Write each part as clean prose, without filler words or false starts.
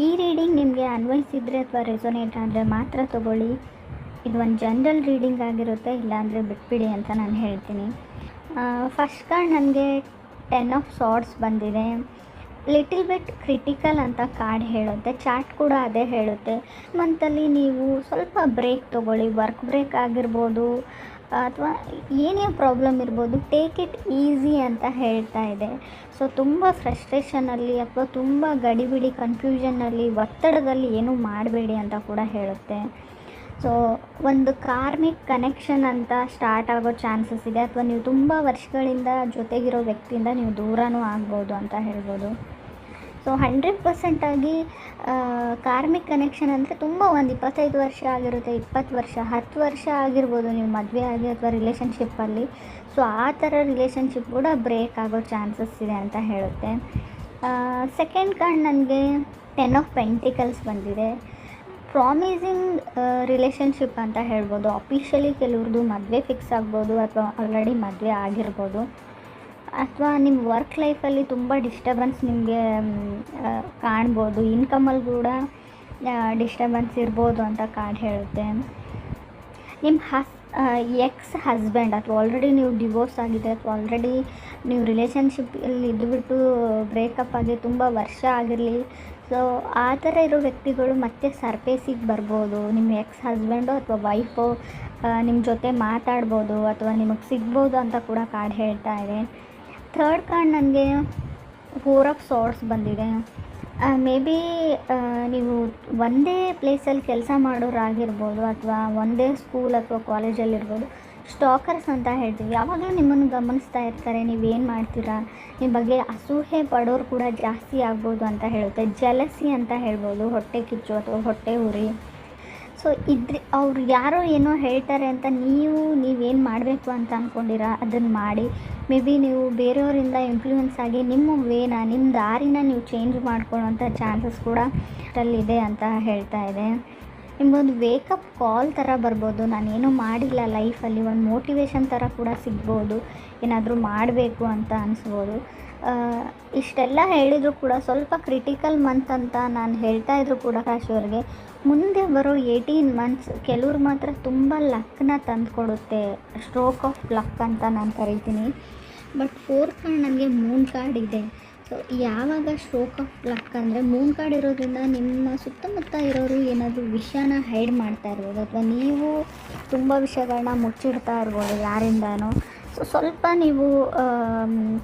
ಈ ರೀಡಿಂಗ್ ನಿಮಗೆ ಅನ್ವಯಿಸಿದರೆ ಅಥವಾ ರೆಸೊನೇಟ್ ಆದರೆ ಮಾತ್ರ ತೊಗೊಳ್ಳಿ. ಇದು ಒಂದು ಜನರಲ್ ರೀಡಿಂಗ್ ಆಗಿರುತ್ತೆ, ಇಲ್ಲಾಂದರೆ ಬಿಟ್ಬಿಡಿ ಅಂತ ನಾನು ಹೇಳ್ತೀನಿ. ಫಸ್ಟ್ ಕಾರ್ಡ್ ನನಗೆ 10 ಆಫ್ ಸಾರ್ಡ್ಸ್ ಬಂದಿದೆ. ಲಿಟಲ್ ಬಿಟ್ ಕ್ರಿಟಿಕಲ್ ಅಂತ ಕಾರ್ಡ್ ಹೇಳುತ್ತೆ. ಚಾರ್ಟ್ ಕೂಡ ಅದೇ ಹೇಳುತ್ತೆ. ಮಂತಲ್ಲಿ ನೀವು ಸ್ವಲ್ಪ ಬ್ರೇಕ್ ತೊಗೊಳ್ಳಿ. ವರ್ಕ್ ಬ್ರೇಕ್ ಆಗಿರ್ಬೋದು ಅಥವಾ ಏನೇ ಪ್ರಾಬ್ಲಮ್ ಇರ್ಬೋದು, ಟೇಕ್ ಇಟ್ ಈಸಿ ಅಂತ ಹೇಳ್ತಾ ಇದೆ. ಸೊ ತುಂಬ ಫ್ರಸ್ಟ್ರೇಷನಲ್ಲಿ ಅಥವಾ ತುಂಬ ಗಡಿಬಿಡಿ ಕನ್ಫ್ಯೂಷನ್ನಲ್ಲಿ ಒತ್ತಡದಲ್ಲಿ ಏನೂ ಮಾಡಬೇಡಿ ಅಂತ ಕೂಡ ಹೇಳುತ್ತೆ. ಸೊ ಒಂದು ಕಾರ್ಮಿಕ್ ಕನೆಕ್ಷನ್ ಅಂತ ಸ್ಟಾರ್ಟ್ ಆಗೋ ಚಾನ್ಸಸ್ ಇದೆ, ಅಥವಾ ನೀವು ತುಂಬ ವರ್ಷಗಳಿಂದ ಜೊತೆಗಿರೋ ವ್ಯಕ್ತಿಯಿಂದ ನೀವು ದೂರನೂ ಆಗ್ಬೋದು ಅಂತ ಹೇಳ್ಬೋದು. ಸೊ 100% ಆಗಿ ಕಾರ್ಮಿಕ್ ಕನೆಕ್ಷನ್ ಅಂದರೆ ತುಂಬ ಒಂದು 25 ವರ್ಷ ಆಗಿರುತ್ತೆ, 20 ವರ್ಷ, 10 ವರ್ಷ ಆಗಿರ್ಬೋದು ನೀವು ಮದುವೆ ಆಗಿ ಅಥವಾ ರಿಲೇಷನ್ಶಿಪ್ಪಲ್ಲಿ. ಸೊ ಆ ಥರ ರಿಲೇಷನ್ಶಿಪ್ ಕೂಡ ಬ್ರೇಕ್ ಆಗೋ ಚಾನ್ಸಸ್ ಇದೆ ಅಂತ ಹೇಳುತ್ತೆ. ಸೆಕೆಂಡ್ ಕಾರ್ಡ್ ನನಗೆ 10 ಆಫ್ ಪೆಂಟಿಕಲ್ಸ್ ಬಂದಿದೆ. ಪ್ರಾಮಿಸಿಂಗ್ ರಿಲೇಷನ್ಶಿಪ್ ಅಂತ ಹೇಳ್ಬೋದು. ಅಫಿಷಿಯಲಿ ಕೆಲವ್ರದ್ದು ಮದುವೆ ಫಿಕ್ಸ್ ಆಗ್ಬೋದು ಅಥವಾ ಆಲ್ರೆಡಿ ಮದುವೆ ಆಗಿರ್ಬೋದು. ಅಥವಾ ನಿಮ್ಮ ವರ್ಕ್ ಲೈಫಲ್ಲಿ ತುಂಬ ಡಿಸ್ಟರ್ಬೆನ್ಸ್ ನಿಮಗೆ ಕಾಣ್ಬೋದು. ಇನ್ಕಮಲ್ಲಿ ಕೂಡ ಡಿಸ್ಟರ್ಬೆನ್ಸ್ ಇರ್ಬೋದು ಅಂತ ಕಾರ್ಡ್ ಹೇಳುತ್ತೆ. ನಿಮ್ಮ ಎಕ್ಸ್ ಹಸ್ಬೆಂಡ್ ಅಥವಾ ಆಲ್ರೆಡಿ ನೀವು ಡಿವೋರ್ಸ್ ಆಗಿದೆ ಅಥವಾ ಆಲ್ರೆಡಿ ನೀವು ರಿಲೇಷನ್ಶಿಪ್ಪಲ್ಲಿ ಇದ್ದುಬಿಟ್ಟು ಬ್ರೇಕಪ್ ಆಗಿ ತುಂಬ ವರ್ಷ ಆಗಿರಲಿ, ಸೊ ಆ ಥರ ಇರೋ ವ್ಯಕ್ತಿಗಳು ಮತ್ತೆ ಸರ್ಫೇಸಿಗೆ ಬರ್ಬೋದು. ನಿಮ್ಮ ಎಕ್ಸ್ ಹಸ್ಬೆಂಡು ಅಥವಾ ವೈಫು ನಿಮ್ಮ ಜೊತೆ ಮಾತಾಡ್ಬೋದು ಅಥವಾ ನಿಮಗೆ ಸಿಗ್ಬೋದು ಅಂತ ಕೂಡ ಕಾರ್ಡ್ ಹೇಳ್ತಾ ಇದೆ. ಥರ್ಡ್ ಕಾರ್ಡ್ ನನಗೆ 4 ಆಫ್ ಸಾರ್ಡ್ಸ್ ಬಂದಿದೆ. ಮೇ ಬಿ ನೀವು ಒಂದೇ ಪ್ಲೇಸಲ್ಲಿ ಕೆಲಸ ಮಾಡೋರಾಗಿರ್ಬೋದು ಅಥವಾ ಒಂದೇ ಸ್ಕೂಲ್ ಅಥವಾ ಕಾಲೇಜಲ್ಲಿರ್ಬೋದು. ಸ್ಟಾಕರ್ಸ್ ಅಂತ ಹೇಳ್ತೀವಿ. ಯಾವಾಗಲೂ ನಿಮ್ಮನ್ನು ಗಮನಿಸ್ತಾ ಇರ್ತಾರೆ, ನೀವೇನು ಮಾಡ್ತೀರಾ, ನಿಮ್ಮ ಬಗ್ಗೆ ಅಸೂಹೆ ಪಡೋರು ಕೂಡ ಜಾಸ್ತಿ ಆಗ್ಬೋದು ಅಂತ ಹೇಳುತ್ತೆ. ಜಲಸಿ ಅಂತ ಹೇಳ್ಬೋದು, ಹೊಟ್ಟೆ ಕಿಚ್ಚು ಅಥವಾ ಹೊಟ್ಟೆ ಉರಿ. ಸೊ ಅವ್ರು ಯಾರೋ ಏನೋ ಹೇಳ್ತಾರೆ ಅಂತ ನೀವೇನು ಮಾಡಬೇಕು ಅಂತ ಅಂದ್ಕೊಂಡಿರಾ ಅದನ್ನು ಮಾಡಿ. ಮೇ ಬಿ ನೀವು ಬೇರೆಯವರಿಂದ ಇನ್ಫ್ಲೂಯೆನ್ಸ್ ಆಗಿ ನಿಮ್ಮ ದಾರಿನ ನೀವು ಚೇಂಜ್ ಮಾಡ್ಕೊಳ್ಳೋಂಥ ಚಾನ್ಸಸ್ ಕೂಡ ಅಲ್ಲಿದೆ ಅಂತ ಹೇಳ್ತಾ ಇದೆ. ನಿಮಗೊಂದು ವೇಕಪ್ ಕಾಲ್ ಥರ ಬರ್ಬೋದು. ನಾನೇನೂ ಮಾಡಿಲ್ಲ ಲೈಫಲ್ಲಿ, ಒಂದು ಮೋಟಿವೇಶನ್ ಥರ ಕೂಡ ಸಿಗ್ಬೋದು, ಏನಾದರೂ ಮಾಡಬೇಕು ಅಂತ ಅನಿಸ್ಬೋದು. ಇಷ್ಟೆಲ್ಲ ಹೇಳಿದರೂ ಕೂಡ ಸ್ವಲ್ಪ ಕ್ರಿಟಿಕಲ್ ಮಂತ್ ಅಂತ ನಾನು ಹೇಳ್ತಾ ಇದ್ರು ಕೂಡ ರಾಶಿಯವರಿಗೆ ಮುಂದೆ ಬರೋ 18 ಮಂತ್ಸ್ ಕೆಲವ್ರು ಮಾತ್ರ ತುಂಬ ಲಕ್ಕನ್ನ ತಂದುಕೊಡುತ್ತೆ. ಸ್ಟ್ರೋಕ್ ಆಫ್ ಲಕ್ ಅಂತ ನಾನು ಕರಿತೀನಿ. ಬಟ್ 4th ಕಾರ್ಡ್ ನನಗೆ ಮೂನ್ ಕಾರ್ಡ್ ಇದೆ. ಸೊ ಯಾವಾಗ ಸ್ಟ್ರೋಕ್ ಆಫ್ ಲಕ್ ಅಂದರೆ ಮೂನ್ ಕಾರ್ಡ್ ಇರೋದ್ರಿಂದ ನಿಮ್ಮ ಸುತ್ತಮುತ್ತ ಇರೋರು ಏನಾದರೂ ವಿಷಯನ ಹೈಡ್ ಮಾಡ್ತಾ ಇರ್ಬೋದು ಅಥವಾ ನೀವು ತುಂಬ ವಿಷಯಗಳನ್ನ ಮುಚ್ಚಿಡ್ತಾ ಇರ್ಬೋದು ಯಾರಿಂದನೋ. ಸೊ ಸ್ವಲ್ಪ ನೀವು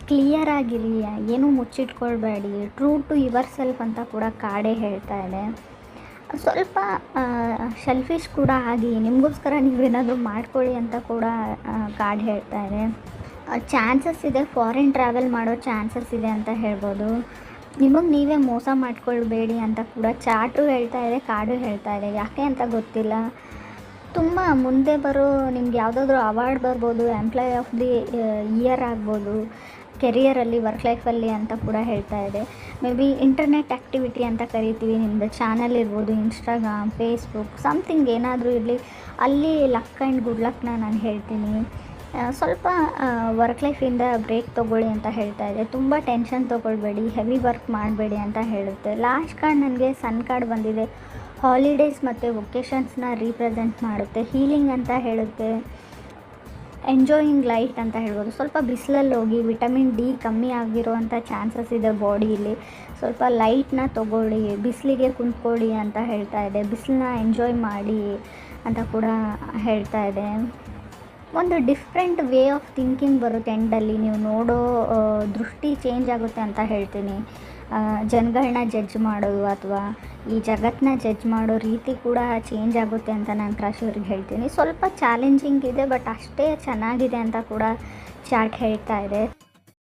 ಕ್ಲಿಯರ್ ಆಗಿರಿ, ಏನೂ ಮುಚ್ಚಿಟ್ಕೊಳ್ಬೇಡಿ. ಟ್ರೂ ಟು ಯುವರ್ ಸೆಲ್ಫ್ ಅಂತ ಕೂಡ ಕಾರ್ಡೇ ಹೇಳ್ತಾ ಇದೆ. ಸ್ವಲ್ಪ ಸೆಲ್ಫಿಶ್ ಕೂಡ ಆಗಿ ನಿಮಗೋಸ್ಕರ ನೀವೇನಾದರೂ ಮಾಡ್ಕೊಳ್ಳಿ ಅಂತ ಕೂಡ ಕಾರ್ಡ್ ಹೇಳ್ತಾ ಇದೆ. ಚಾನ್ಸಸ್ ಇದೆ, ಫಾರಿನ್ ಟ್ರಾವೆಲ್ ಮಾಡೋ ಚಾನ್ಸಸ್ ಇದೆ ಅಂತ ಹೇಳ್ಬೋದು. ನಿಮಗೆ ನೀವೇ ಮೋಸ ಮಾಡ್ಕೊಳ್ಬೇಡಿ ಅಂತ ಕೂಡ ಚಾರ್ಟು ಹೇಳ್ತಾ ಇದೆ, ಕಾರ್ಡು ಹೇಳ್ತಾ ಇದೆ. ಯಾಕೆ ಅಂತ ಗೊತ್ತಿಲ್ಲ. ತುಂಬ ಮುಂದೆ ಬರೋ ನಿಮ್ಗೆ ಯಾವುದಾದ್ರೂ ಅವಾರ್ಡ್ ಬರ್ಬೋದು, ಎಂಪ್ಲಾಯ್ ಆಫ್ ದಿ ಇಯರ್ ಆಗ್ಬೋದು, ಕೆರಿಯರಲ್ಲಿ ವರ್ಕ್ ಲೈಫಲ್ಲಿ ಅಂತ ಕೂಡ ಹೇಳ್ತಾ ಇದೆ. ಮೇ ಬಿ ಇಂಟರ್ನೆಟ್ ಆ್ಯಕ್ಟಿವಿಟಿ ಅಂತ ಕರಿತೀವಿ, ನಿಮ್ಮದು ಚಾನಲ್ ಇರ್ಬೋದು, ಇನ್ಸ್ಟಾಗ್ರಾಮ್, ಫೇಸ್ಬುಕ್, ಸಮಥಿಂಗ್ ಏನಾದರೂ ಇರಲಿ, ಅಲ್ಲಿ ಲಕ್ ಆ್ಯಂಡ್ ಗುಡ್ ಲಕ್ನ ನಾನು ಹೇಳ್ತೀನಿ. ಸ್ವಲ್ಪ ವರ್ಕ್ ಲೈಫಿಂದ ಬ್ರೇಕ್ ತೊಗೊಳ್ಳಿ ಅಂತ ಹೇಳ್ತಾ ಇದೆ. ತುಂಬ ಟೆನ್ಷನ್ ತೊಗೊಳ್ಬೇಡಿ, ಹೆವಿ ವರ್ಕ್ ಮಾಡಬೇಡಿ ಅಂತ ಹೇಳುತ್ತೆ. ಲಾಸ್ಟ್ ಕಾರ್ಡ್ ನನಗೆ ಸನ್ ಕಾರ್ಡ್ ಬಂದಿದೆ. ಹಾಲಿಡೇಸ್ ಮತ್ತು ವೊಕೇಷನ್ಸ್ನ ರೀಪ್ರೆಸೆಂಟ್ ಮಾಡುತ್ತೆ. ಹೀಲಿಂಗ್ ಅಂತ ಹೇಳುತ್ತೆ. ಎಂಜಾಯಿಂಗ್ ಲೈಟ್ ಅಂತ ಹೇಳ್ಬೋದು. ಸ್ವಲ್ಪ ಬಿಸಿಲಲ್ಲಿ ಹೋಗಿ ವಿಟಮಿನ್ ಡಿ ಕಮ್ಮಿ ಆಗಿರುವಂಥ ಚಾನ್ಸಸ್ ಇದೆ ಬಾಡಿಯಲ್ಲಿ. ಸ್ವಲ್ಪ ಲೈಟ್ನ ತೊಗೊಳ್ಳಿ, ಬಿಸಿಲಿಗೆ ಕುಂತ್ಕೊಳ್ಳಿ ಅಂತ ಹೇಳ್ತಾ ಇದೆ. ಬಿಸಿಲನ್ನ ಎಂಜಾಯ್ ಮಾಡಿ ಅಂತ ಕೂಡ ಹೇಳ್ತಾ ಇದೆ. ಒಂದು ಡಿಫ್ರೆಂಟ್ ವೇ ಆಫ್ ಥಿಂಕಿಂಗ್ ಬರುತ್ತೆ ಎಂಡಲ್ಲಿ. ನೀವು ನೋಡೋ ದೃಷ್ಟಿ ಚೇಂಜ್ ಆಗುತ್ತೆ ಅಂತ ಹೇಳ್ತೀನಿ. ಜನಗಳನ್ನ ಜಡ್ಜ್ ಮಾಡೋದು ಅಥವಾ ಈ ಜಗತ್ತನ್ನ ಜಡ್ಜ್ ಮಾಡೋ ರೀತಿ ಕೂಡ ಚೇಂಜ್ ಆಗುತ್ತೆ ಅಂತ ನಾನು ರಾಶಿಯವ್ರಿಗೆ ಹೇಳ್ತೀನಿ. ಸ್ವಲ್ಪ ಚಾಲೆಂಜಿಂಗ್ ಇದೆ, ಬಟ್ ಅಷ್ಟೇ ಚೆನ್ನಾಗಿದೆ ಅಂತ ಕೂಡ ಚಾರ್ಟ್ ಹೇಳ್ತಾ ಇದೆ.